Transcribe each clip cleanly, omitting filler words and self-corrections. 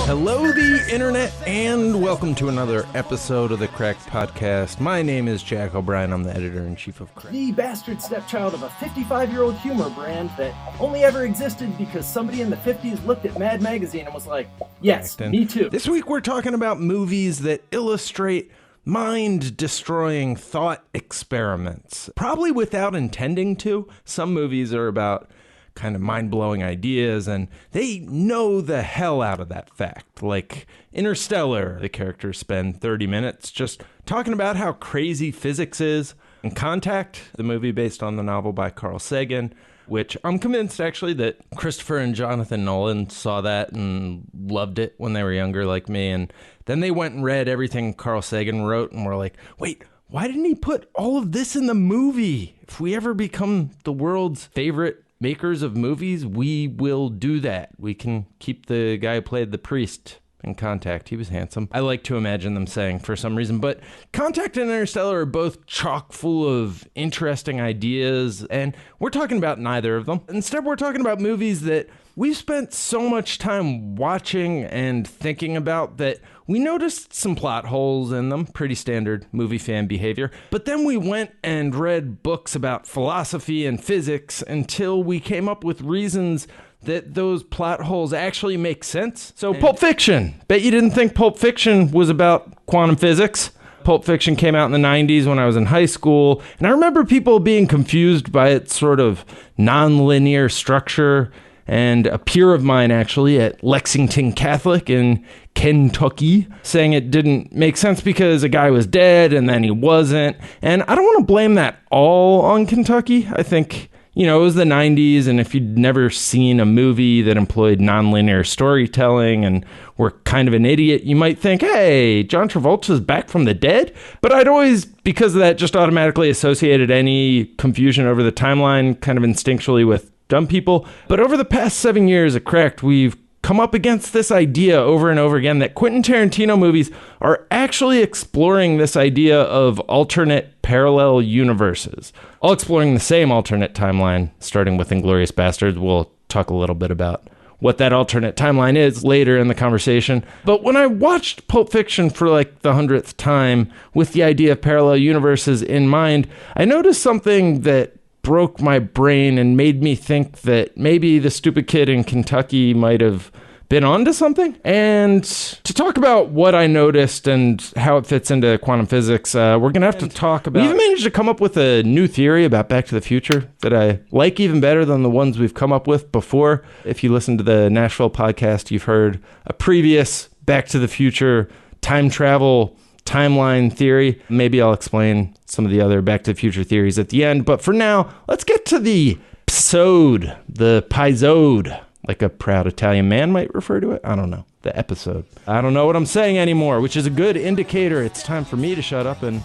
Hello, the internet, and welcome to another episode of the Cracked Podcast. My name is Jack O'Brien. I'm the editor-in-chief of Cracked. The bastard stepchild of a 55-year-old humor brand that only ever existed because somebody in the 50s looked at Mad Magazine and was like, yes, me too. This week we're talking about movies that illustrate mind-destroying thought experiments. Probably without intending to. Some movies are about kind of mind-blowing ideas, and they know the hell out of that fact. Like Interstellar, the characters spend 30 minutes just talking about how crazy physics is. And Contact, the movie based on the novel by Carl Sagan, which I'm convinced actually that Christopher and Jonathan Nolan saw that and loved it when they were younger like me, and then they went and read everything Carl Sagan wrote and were like, wait, why didn't he put all of this in the movie? If we ever become the world's favorite makers of movies, we will do that. We can keep the guy who played the priest in Contact. He was handsome. I like to imagine them saying for some reason. But Contact and Interstellar are both chock full of interesting ideas, and we're talking about neither of them. Instead, we're talking about movies that we've spent so much time watching and thinking about that we noticed some plot holes in them, pretty standard movie fan behavior. But then we went and read books about philosophy and physics until we came up with reasons that those plot holes actually make sense. So Pulp Fiction. Bet you didn't think Pulp Fiction was about quantum physics. Pulp Fiction came out in the 90s when I was in high school, and I remember people being confused by its sort of non-linear structure. And a peer of mine, actually, at Lexington Catholic in Kentucky, saying it didn't make sense because a guy was dead and then he wasn't. And I don't want to blame that all on Kentucky. I think, it was the 90s, and if you'd never seen a movie that employed nonlinear storytelling and were kind of an idiot, you might think, hey, John Travolta's back from the dead? But I'd always, because of that, just automatically associated any confusion over the timeline kind of instinctually with dumb people. But over the past 7 years at Cracked, we've come up against this idea over and over again that Quentin Tarantino movies are actually exploring this idea of alternate parallel universes, all exploring the same alternate timeline, starting with Inglourious Basterds. We'll talk a little bit about what that alternate timeline is later in the conversation. But when I watched Pulp Fiction for like the 100th time with the idea of parallel universes in mind, I noticed something that broke my brain and made me think that maybe the stupid kid in Kentucky might have been onto something. And to talk about what I noticed and how it fits into quantum physics, we're going to have to talk about... We've managed to come up with a new theory about Back to the Future that I like even better than the ones we've come up with before. If you listen to the Nashville podcast, you've heard a previous Back to the Future time travel timeline theory. Maybe I'll explain some of the other Back to the Future theories at the end. But for now, let's get to the episode, the episode, like a proud Italian man might refer to it. I don't know. The episode. I don't know what I'm saying anymore, which is a good indicator. It's time for me to shut up and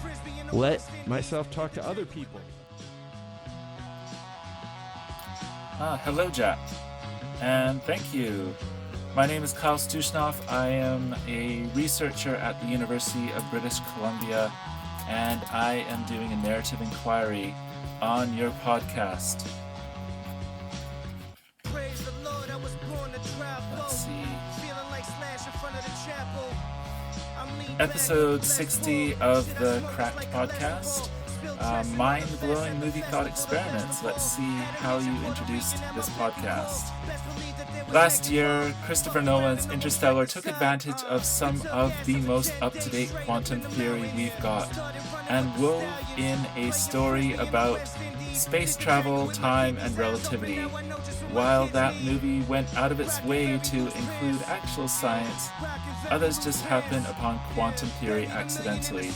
let myself talk to other people. Hello, Jack. And thank you. My name is Kyle Stushnoff. I am a researcher at the University of British Columbia, and I am doing a narrative inquiry on your podcast. Let's see. Episode 60 of the Cracked Podcast. Mind-blowing movie thought experiments. Let's see how you introduced this podcast. Last year, Christopher Nolan's Interstellar took advantage of some of the most up-to-date quantum theory we've got and wove in a story about space travel, time, and relativity. While that movie went out of its way to include actual science, others just happened upon quantum theory accidentally.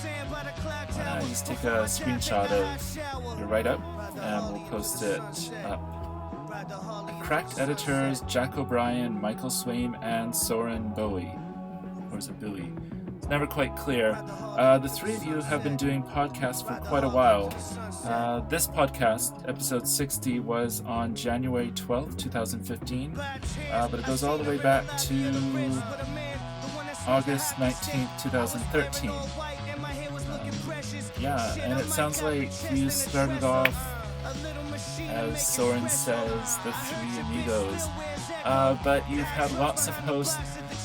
Just take a screenshot of your write-up and we'll post it up. Cracked editors Jack O'Brien, Michael Swaim, and Soren Bowie. Or is it Bowie? It's never quite clear. The three of you have been doing podcasts for quite a while. This podcast, episode 60, was on January 12th, 2015, but it goes all the way back to August 19th, 2013. And it sounds like you started off, as Soren says, the three amigos. but you've had lots of hosts.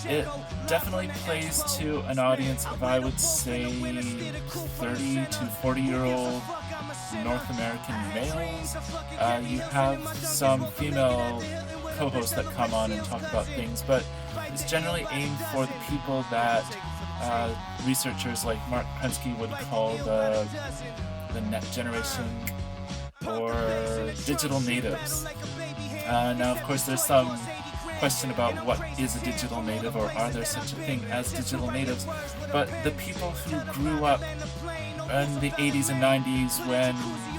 It definitely plays to an audience of, I would say, 30 to 40-year-old North American males. You have some female co-hosts that come on and talk about things, but it's generally aimed for the people that researchers like Mark Prensky would call the net generation or digital natives. Now, of course, there's some question about what is a digital native, or are there such a thing as digital natives, but the people who grew up in the 80s and 90s when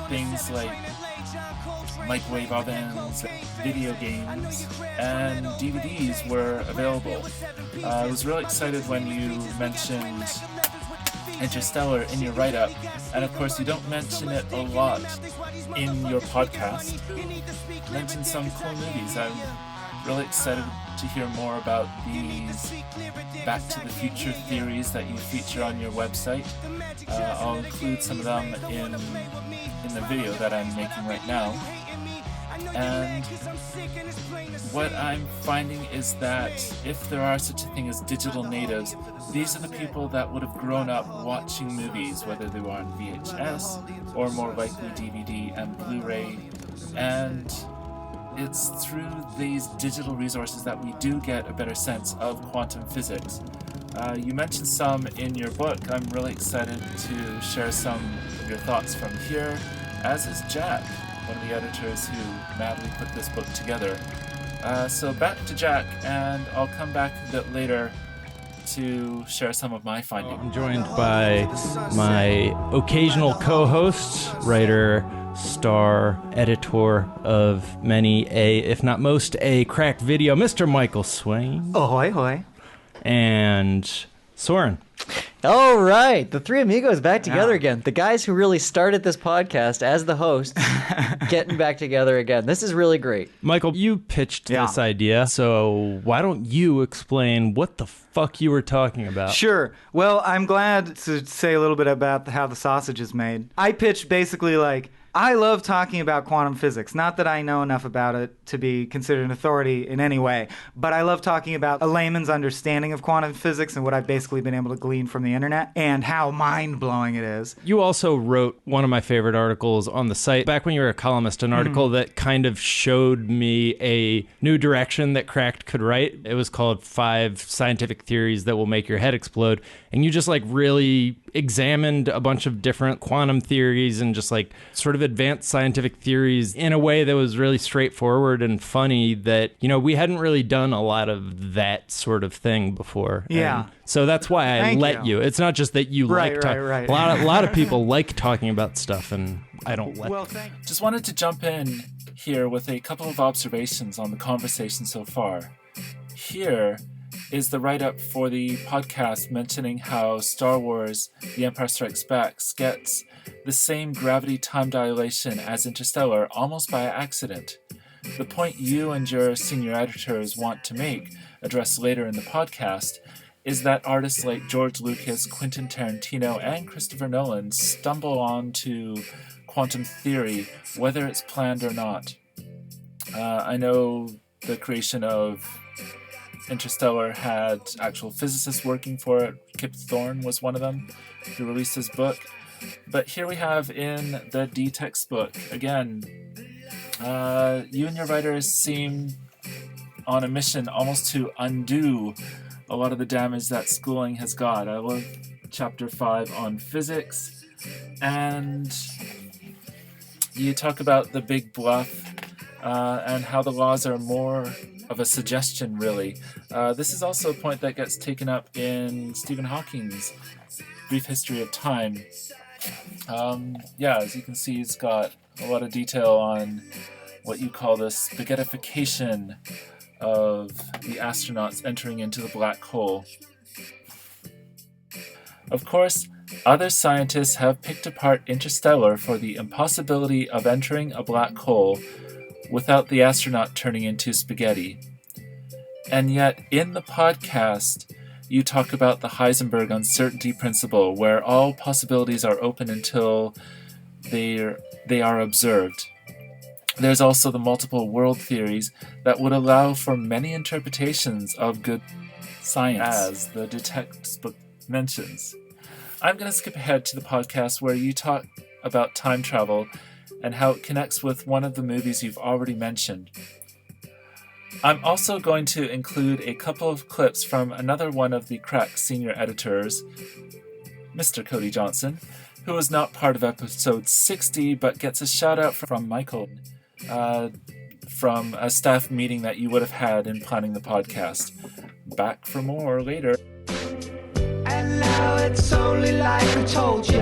things like microwave ovens, video games, and DVDs were available. I was really excited when you mentioned Interstellar in your write-up, and of course you don't mention it a lot in your podcast. You mentioned some cool movies. I'm really excited to hear more about these Back to the Future theories that you feature on your website. I'll include some of them in the video that I'm making right now. And what I'm finding is that if there are such a thing as digital natives, these are the people that would have grown up watching movies, whether they were on VHS or more likely DVD and Blu-ray. And it's through these digital resources that we do get a better sense of quantum physics. You mentioned some in your book. I'm really excited to share some of your thoughts from here, as is Jack, one of the editors who madly put this book together. So back to Jack, and I'll come back a bit later to share some of my findings. I'm joined by my occasional co-host, writer, star, editor of many if not most cracked video, Mr. Michael Swain. Ahoy, hoy. And Soren. All right, the three amigos back together again. The guys who really started this podcast as the hosts, getting back together again. This is really great. Michael, you pitched this idea, so why don't you explain what the fuck you were talking about? Sure. Well, I'm glad to say a little bit about how the sausage is made. I pitched basically like, I love talking about quantum physics. Not that I know enough about it to be considered an authority in any way, but I love talking about a layman's understanding of quantum physics and what I've basically been able to glean from the internet and how mind-blowing it is. You also wrote one of my favorite articles on the site, back when you were a columnist, an article that kind of showed me a new direction that Cracked could write. It was called 5 Scientific Theories That Will Make Your Head Explode. And you just like really examined a bunch of different quantum theories and just like sort of advanced scientific theories in a way that was really straightforward and funny that, you know, we hadn't really done a lot of that sort of thing before. Yeah. And so that's why I let you. It's not just that you like talking. Right. A lot of people like talking about stuff, and I don't let them. Just wanted to jump in here with a couple of observations on the conversation so far. Here is the write-up for the podcast mentioning how Star Wars The Empire Strikes Back gets the same gravity time dilation as Interstellar almost by accident. The point you and your senior editors want to make, addressed later in the podcast, is that artists like George Lucas, Quentin Tarantino, and Christopher Nolan stumble onto quantum theory, whether it's planned or not. I know the creation of Interstellar had actual physicists working for it. Kip Thorne was one of them who released his book. But here we have in the D-Text book, again, you and your writers seem on a mission almost to undo a lot of the damage that schooling has got. I love chapter 5 on physics, and you talk about the big bluff and how the laws are more of a suggestion, really. This is also a point that gets taken up in Stephen Hawking's Brief History of Time. As you can see, it's got a lot of detail on what you call the spaghettification of the astronauts entering into the black hole. Of course, other scientists have picked apart Interstellar for the impossibility of entering a black hole without the astronaut turning into spaghetti. And yet, in the podcast, you talk about the Heisenberg uncertainty principle, where all possibilities are open until they are observed. There's also the multiple world theories that would allow for many interpretations of good science, as the textbook mentions. I'm going to skip ahead to the podcast where you talk about time travel and how it connects with one of the movies you've already mentioned. I'm also going to include a couple of clips from another one of the Cracked senior editors, Mr. Cody Johnson, who is not part of episode 60 but gets a shout out from Michael from a staff meeting that you would have had in planning the podcast. Back for more later. And now it's only like I told you.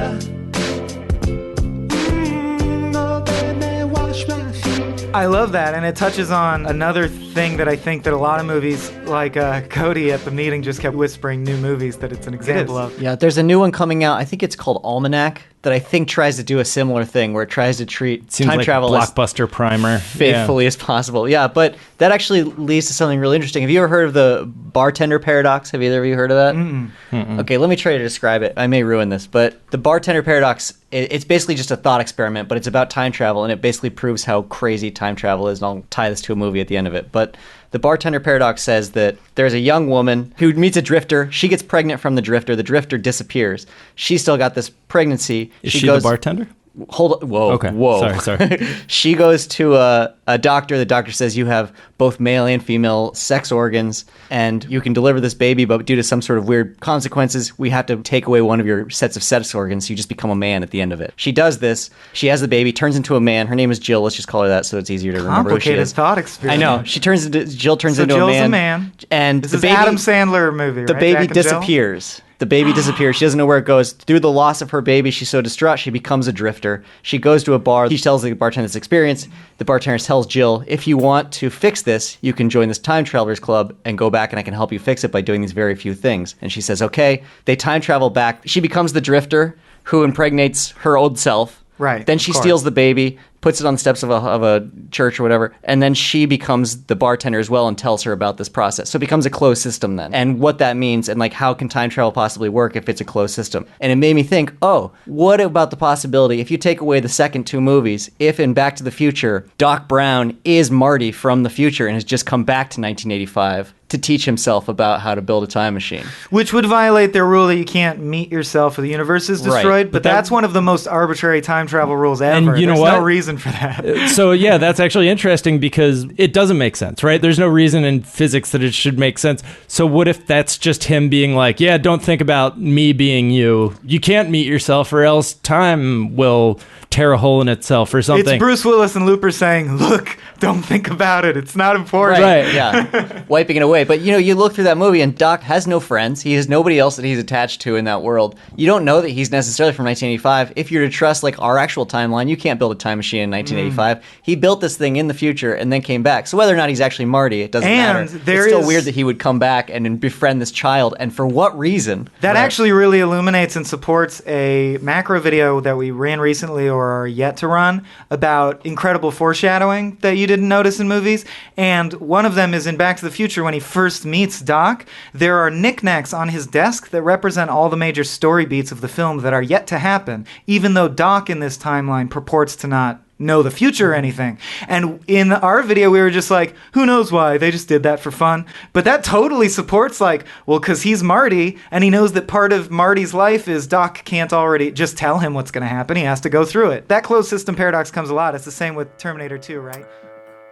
Oh baby, wash my feet. I love that, and it touches on another thing that I think that a lot of movies, like Cody at the meeting just kept whispering new movies that it's an example of. Yeah, there's a new one coming out. I think it's called Almanac, that I think tries to do a similar thing where it tries to treat Seems time like travel blockbuster primer. faithfully as possible. Yeah, but that actually leads to something really interesting. Have you ever heard of the bartender paradox? Have either of you heard of that? Mm-mm. Okay, let me try to describe it. I may ruin this, but the bartender paradox, it's basically just a thought experiment, but it's about time travel, and it basically proves how crazy time travel is, and I'll tie this to a movie at the end of it. But the bartender paradox says that there's a young woman who meets a drifter. She gets pregnant from the drifter. The drifter disappears. She's still got this pregnancy. Is she the bartender? Hold on. Whoa. Okay. Whoa. Sorry. She goes to a doctor. The doctor says you have both male and female sex organs, and you can deliver this baby, but due to some sort of weird consequences, we have to take away one of your sets of sex organs. So you just become a man at the end of it. She does this. She has the baby, turns into a man. Her name is Jill. Let's just call her that so it's easier to remember who she Complicated is. thought experiment. I know. Jill turns So into Jill's a man. And This the is baby, Adam Sandler movie, the right? baby Jack and Jill? disappears. The baby disappears. She doesn't know where it goes. Through the loss of her baby, she's so distraught, she becomes a drifter. She goes to a bar. She tells the bartender this experience. The bartender tells Jill, if you want to fix this, you can join this time travelers club and go back, and I can help you fix it by doing these very few things. And she says, okay. They time travel back. She becomes the drifter who impregnates her old self. Right, Then she of course. steals the baby, puts it on the steps of a church or whatever, and then she becomes the bartender as well and tells her about this process. So it becomes a closed system then, and what that means, and like how can time travel possibly work if it's a closed system. And it made me think, oh, what about the possibility if you take away the second two movies, if in Back to the Future, Doc Brown is Marty from the future and has just come back to 1985 to teach himself about how to build a time machine. Which would violate their rule that you can't meet yourself or the universe is destroyed, Right. but that's one of the most arbitrary time travel rules ever. And you know There's what? no reason for that. So yeah, that's actually interesting because it doesn't make sense, right? There's no reason in physics that it should make sense. So what if that's just him being like, yeah, don't think about me being you. You can't meet yourself or else time will tear a hole in itself or something. It's Bruce Willis and Looper saying, look, don't think about it. It's not important. Right. Yeah. Wiping it away. But, you look through that movie and Doc has no friends. He has nobody else that he's attached to in that world. You don't know that he's necessarily from 1985. If you're to trust, like, our actual timeline, you can't build a time machine in 1985. He built this thing in the future and then came back. So whether or not he's actually Marty, it doesn't matter. It's there still is- weird that he would come back and befriend this child. And for what reason? That actually really illuminates and supports a macro video that we ran recently or are yet to run about incredible foreshadowing that you didn't notice in movies. And one of them is in Back to the Future when he first meets Doc. There are knickknacks on his desk that represent all the major story beats of the film that are yet to happen, even though Doc in this timeline purports to not know the future or anything. And in our video, we were just like, who knows why? They just did that for fun. But that totally supports, like, well, because he's Marty, and he knows that part of Marty's life is Doc can't already just tell him what's going to happen. He has to go through it. That closed system paradox comes a lot. It's the same with Terminator 2, right?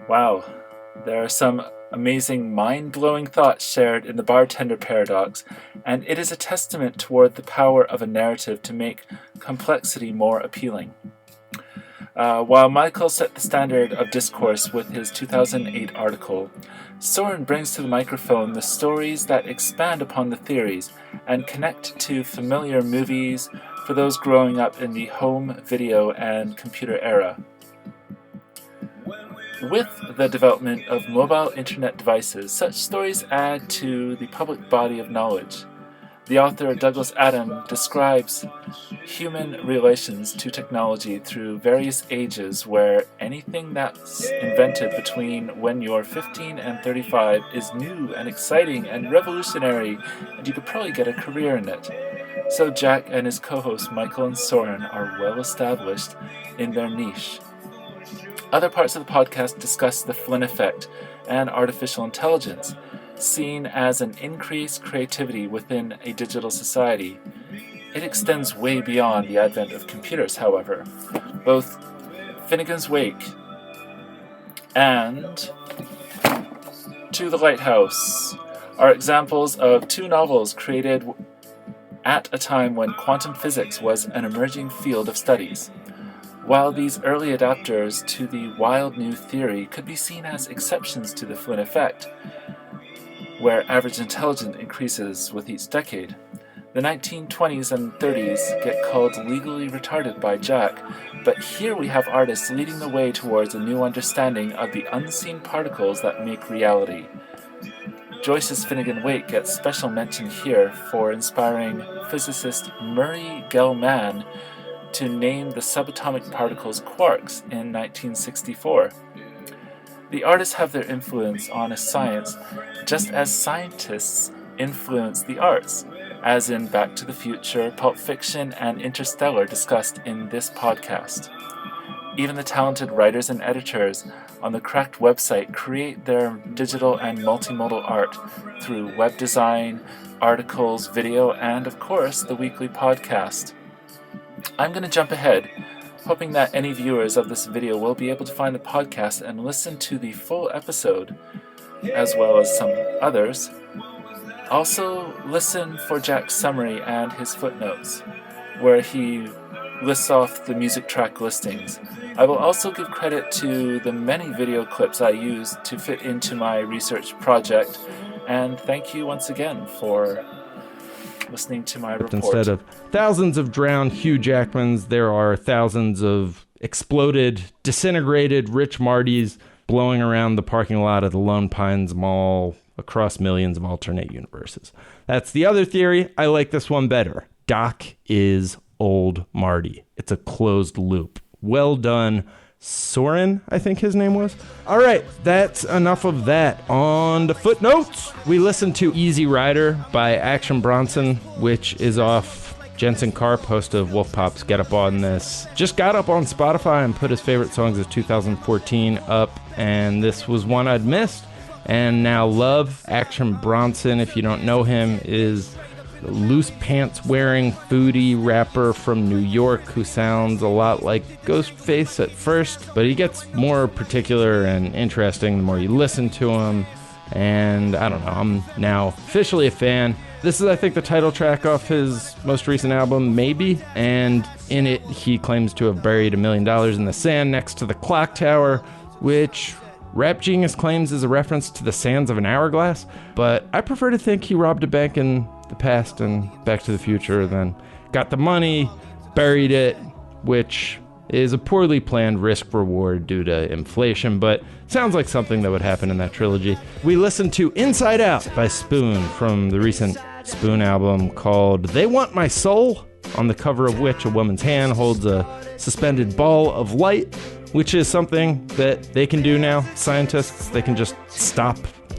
Wow, there are some amazing mind-blowing thoughts shared in the bartender paradox, and it is a testament toward the power of a narrative to make complexity more appealing. While Michael set the standard of discourse with his 2008 article, Soren brings to the microphone the stories that expand upon the theories and connect to familiar movies for those growing up in the home video and computer era. With the development of mobile internet devices, such stories add to the public body of knowledge. The author Douglas Adam describes human relations to technology through various ages where anything that's invented between when you're 15 and 35 is new and exciting and revolutionary, and you could probably get a career in it. So Jack and his co-hosts Michael and Soren are well established in their niche. Other parts of the podcast discuss the Flynn effect and artificial intelligence, seen as an increased creativity within a digital society. It extends way beyond the advent of computers, however. Both Finnegan's Wake and To the Lighthouse are examples of two novels created at a time when quantum physics was an emerging field of studies. While these early adapters to the wild new theory could be seen as exceptions to the Flynn effect, where average intelligence increases with each decade, the 1920s and 30s get called legally retarded by Jack, but here we have artists leading the way towards a new understanding of the unseen particles that make reality. Joyce's Finnegan Wake gets special mention here for inspiring physicist Murray Gell-Mann to name the subatomic particles quarks in 1964. The artists have their influence on a science just as scientists influence the arts, as in Back to the Future, Pulp Fiction, and Interstellar discussed in this podcast. Even the talented writers and editors on the Cracked website create their digital and multimodal art through web design, articles, video, and of course, the weekly podcast. I'm going to jump ahead, hoping that any viewers of this video will be able to find the podcast and listen to the full episode, as well as some others. Also, listen for Jack's summary and his footnotes, where he lists off the music track listings. I will also give credit to the many video clips I used to fit into my research project, and thank you once again for listening to my report. Instead of thousands of drowned Hugh Jackmans, there are thousands of exploded, disintegrated Rich Martys blowing around the parking lot of the Lone Pines Mall across millions of alternate universes. That's the other theory. I like this one better. Doc is old Marty. It's a closed loop. Well done, Soren, I think his name was. All right, that's enough of that. On to footnotes. We listened to Easy Rider by Action Bronson, which is off Jensen Karp, host of Wolf Pop's Get Up On This. Just got up on Spotify and put his favorite songs of 2014 up, and this was one I'd missed and now love. Action Bronson, if you don't know him, is a loose pants wearing foodie rapper from New York who sounds a lot like Ghostface at first, but he gets more particular and interesting the more you listen to him, and I don't know, I'm now officially a fan. This is, I think, the title track off his most recent album, Maybe, and in it he claims to have buried $1 million in the sand next to the clock tower, which Rap Genius claims is a reference to the sands of an hourglass, but I prefer to think he robbed a bank in the past and Back to the Future, then got the money, buried it, which is a poorly planned risk-reward due to inflation, but sounds like something that would happen in that trilogy. We listened to Inside Out by Spoon from the recent Spoon album called They Want My Soul, on the cover of which a woman's hand holds a suspended ball of light, which is something that they can do now. Scientists, they can just stop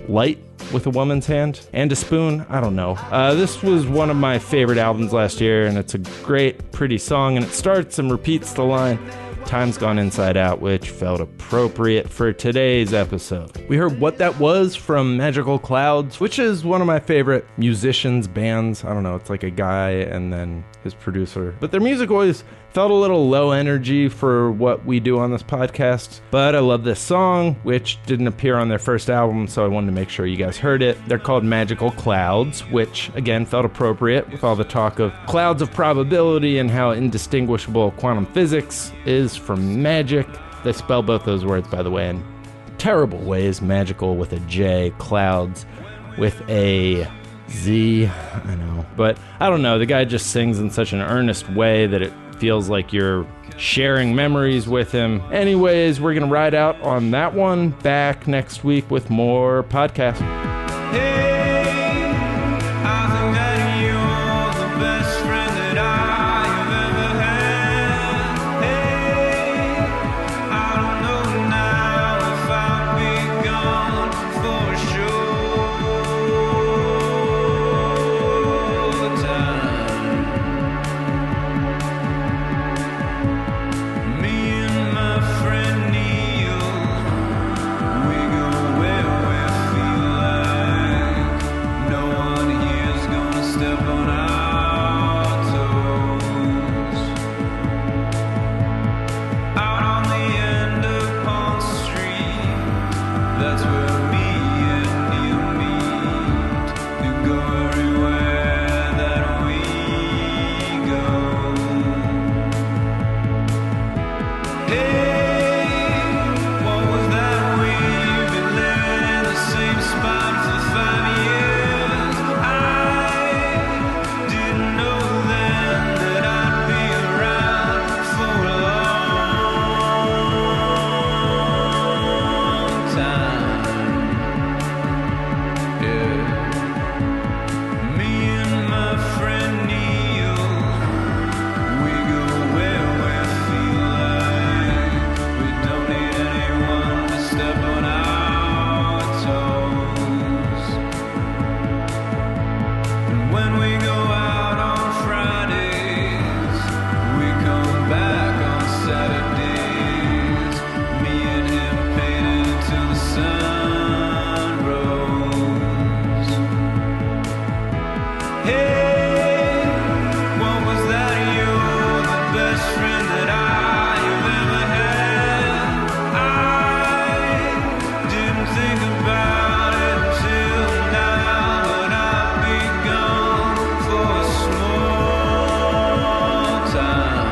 light with a woman's hand. And a spoon, I don't know. This was one of my favorite albums last year, and it's a great, pretty song, and it starts and repeats the line, "Time's Gone Inside Out," which felt appropriate for today's episode. We heard What That Was from Magical Clouds, which is one of my favorite musicians' bands. I don't know, it's like a guy and then his producer. But their music always felt a little low energy for what we do on this podcast. But I love this song, which didn't appear on their first album, so I wanted to make sure you guys heard it. They're called Magical Clouds, which, again, felt appropriate with all the talk of clouds of probability and how indistinguishable quantum physics is from magic. They spell both those words, by the way, in terrible ways. Magical with a J, clouds with a Z. I know. But I don't know. The guy just sings in such an earnest way that it feels like you're sharing memories with him. Anyways, we're going to ride out on that one. Back next week with more podcast. Hey, I think that you're the best friend that I have ever had. Hey, I don't know now if I'll be gone for sure time. Me and my friend Neil When we go out on Fridays, we come back on Saturdays. Me and him painted till the sun rose. Hey, what was that? You're the best friend that I've ever had. I didn't think about it till now, but I'll be gone for a small time.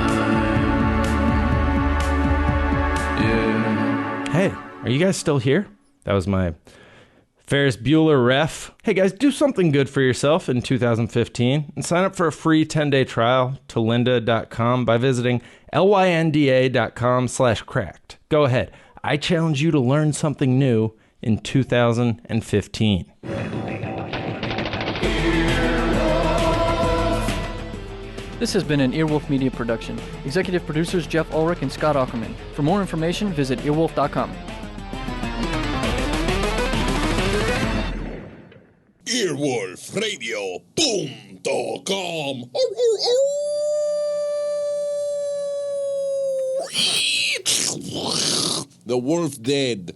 Yeah. Hey, are you guys still here? That was my Ferris Bueller ref. Hey guys, do something good for yourself in 2015 and sign up for a free 10-day trial to lynda.com by visiting lynda.com/cracked. Go ahead. I challenge you to learn something new in 2015. This has been an Earwolf Media production. Executive producers Jeff Ulrich and Scott Ackerman. For more information, visit earwolf.com. earwolfradio.com. The wolf dead.